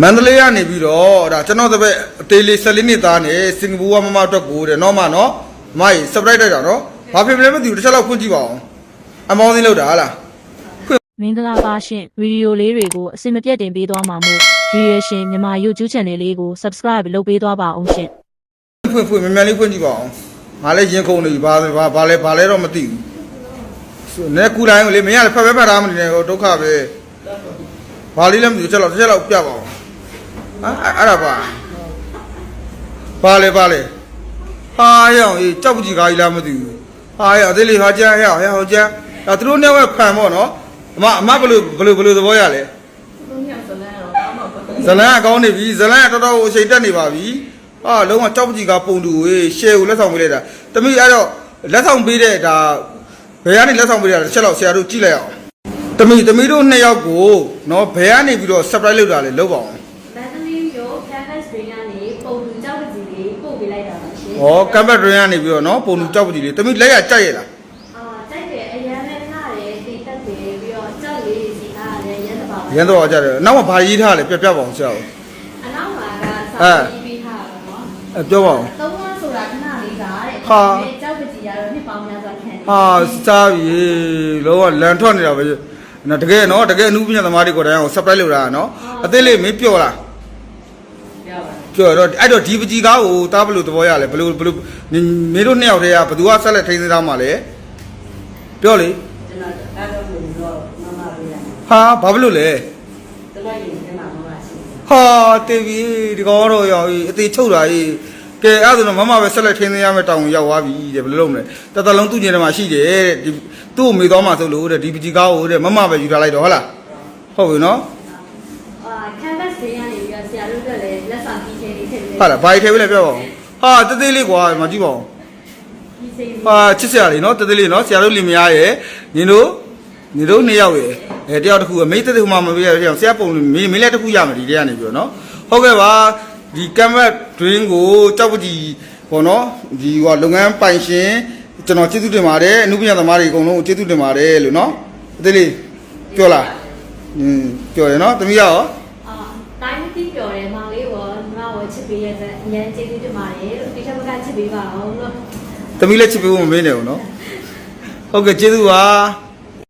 မန္တလေးကနေပြီးတော့ဒါကျွန်တော်တပည့်တေးလေး14နှစ်သားနဲ့စင်ကာပူကမမအတွက်ကိုတဲ့နော်မနော်အမကြီး surprise တက်တာနော်ဘာဖြစ်လဲမသိဘူးတစ်ချက်လောက်ဖွင့်ကြည့်ပါအောင်အမောင်းသိန်းလောက်တာဟာလားမင်္ဂလာပါရှင်ဗီဒီယိုလေးတွေကိုအစင်မပြတ်တင်ပေးသွားမှာမို့ရည်ရရှင်မြန်မာ YouTube channel လေးကို subscribe လုပ်ပေးသွားပါအောင်ရှင်ဖွင့်မြန်မြန်လေးဖွင့်ကြည့်ပါအောင်ငါလည်းရင်ခုန်နေပြီဘာလဲတော့မသိဘူးနဲကူတိုင်းကိုလေမင်းကလည်းဖက်ထားမနေနဲ့ဒုက္ခပဲဘာလေးလဲမသိဘူးတစ်ချက်လောက်ပြပါအောင်အဲ့ဒါပါလေဟာရအောင်အေးကြောက်ကြည့်ကားကြီးလားမသိဘူးဟာရအသေးလေးဟာကြမ်းရအောင်ဟောကြမ်းဒါသူတို့နဲ့ဝက်ဖန်ပေါ့နော်အမဘလို့သဘောရလဲဇလန်းကကောင်းနေပြီဇလန်းကတော်တော်အချိန်တက်နေပါပြီဟာလုံးဝကြောက်ကြည့်ကားပုံတူဝေးရှယ်ကိုလက်ဆောင်ပေးလိုက်တာတမိအဲ့တော့လက်ဆောင်ပေးတဲ့ဒါဘယ်ကနေလက်ဆောင်ပေးရတာတစ်ချက်လောက်ဆရာတို့ကြည့်လိုက်အောင်တမိတို့နှစ်ယောက်ကိုနော်ဘယ်ကနေပြီးတော့ surprise လုပ်တာလဲလုပ်ပါအောင်canvas drain ကနေပုံတူကြောက်ပကြီးလေးပို့ပေးလိုက်တာပါရှင်။ဩ canvas drain ကနေပြီးတော့နော်ပုံတူကြောက်ပကြီးလေးတမိလက်ရကြိုက်ရလား။ကြိုက်တယ်အရန်နဲ့ထားတယ်တိတ်တက်တယ်ပြီးတော့ကြောက်လေးစီထားတယ်ရန်တပါပါ။ရန်တော့ကြတယ်။နောက်မှာဘာရေးထားလဲပြပါအောင်ဆရာ။အနောက်မှာကစာရေးပေးထားတာနော်။ပြောပါအောင်။သုံးလဆိုတာခဏလေးကတဲ့။ကြောက်ပကြီးကတော့နှစ်ပေါင်းများစွာခံတယ်။ဟာစားပြီလောကလန်ထွက်နေတာပဲ။နော်တကယ်အနုပညာသမားတွေကိုတိုင်းအောင် surprise လုပ်တာနော်။အသေးလေးမင်းပြောလားပြောတော့အဲ့တော့ဒီပကြီးကားကိုတားဘလို့သဘောရလဲဘလို့မင်းတို့နှစ်ယောက်တည်းကဘသူကဆက်လက်ထိန်းသိမ်းထားမှာလဲပြောလေကျွန်တော်အဲ့တော့လို့တော့မမလေးရတယ်ဟာဘာဖြစ်လို့လဲတလိုက်ရင်ထဲမှာမမရှိဟာတေးပြီဒီကောင်တော့ရောက်အသေးချုပ်တာကြီးကဲအဲ့ဒါဆိုတော့မမပဲဆက်လက်ထိန်းသိမ်းရမယ့်တောင်းရောက်သွားပြီတဲ့ဘယ်လိုလုပ်မလဲတသက်လုံးသူ့ညနေမှာရှိတယ်တဲ့ဒီသူ့ကိုမေးသွားမှာဆိုလို့တဲ့ဒီပကြီးကားကိုတဲ့မမပဲယူထားလိုက်တော့ဟုတ်လားဟုတ်ပြီနော်canvas drain ကနေပြီးတော့ဆရာတို့ကလည်းလက်ဆောင်ကြီးချင်းလေးထည့်ပေးဟုတ်လားဘာထည့်ပေးလဲပြောပါဦးဟာတေးသေးလေးကွာမကြည့်ပါဦးဟာချစ်စရာလေးနော်တေးသေးလေးနော်ဆရာတို့လင်မယားရဲ့ညီတို့နှစ်ယောက်ရဲ့တယောက်တစ်ခုအမေတက်ဟိုမှာမပေးရအောင်ဆရာပုံမင်းလည်းတစ်ခုရမယ်ဒီတဲကနေပြီးတော့နော်ဟုတ်ကဲ့ပါဒီ canvas drain ကိုကြောက်ပကြီးပေါ့နော်ဒီဟိုလုပ်ငန်းပိုင်ရှင်ကျွန်တော်ကျေးဇူးတင်ပါတယ်အနုပညာသမားတွေအကုန်လုံးကျေးဇူးတင်ပါတယ်လို့နော်တေးလေးပြောလားပြောတယ်နော်သမီးရောတိုင်းတိပြောတယ်မောင်လေးကိုညီမကိုချစ်ပေးရတဲ့အញ្ញမ်းကျေးဇူးတင်ပါတယ်လို့ဒီထက်မကချစ်ပေးပါအောင်လို့သမီးလည်းချစ်ပေးဖို့မမေးနဲ့ဘူးနော်ဟုတ်ကဲ့ကျေးဇူးပါ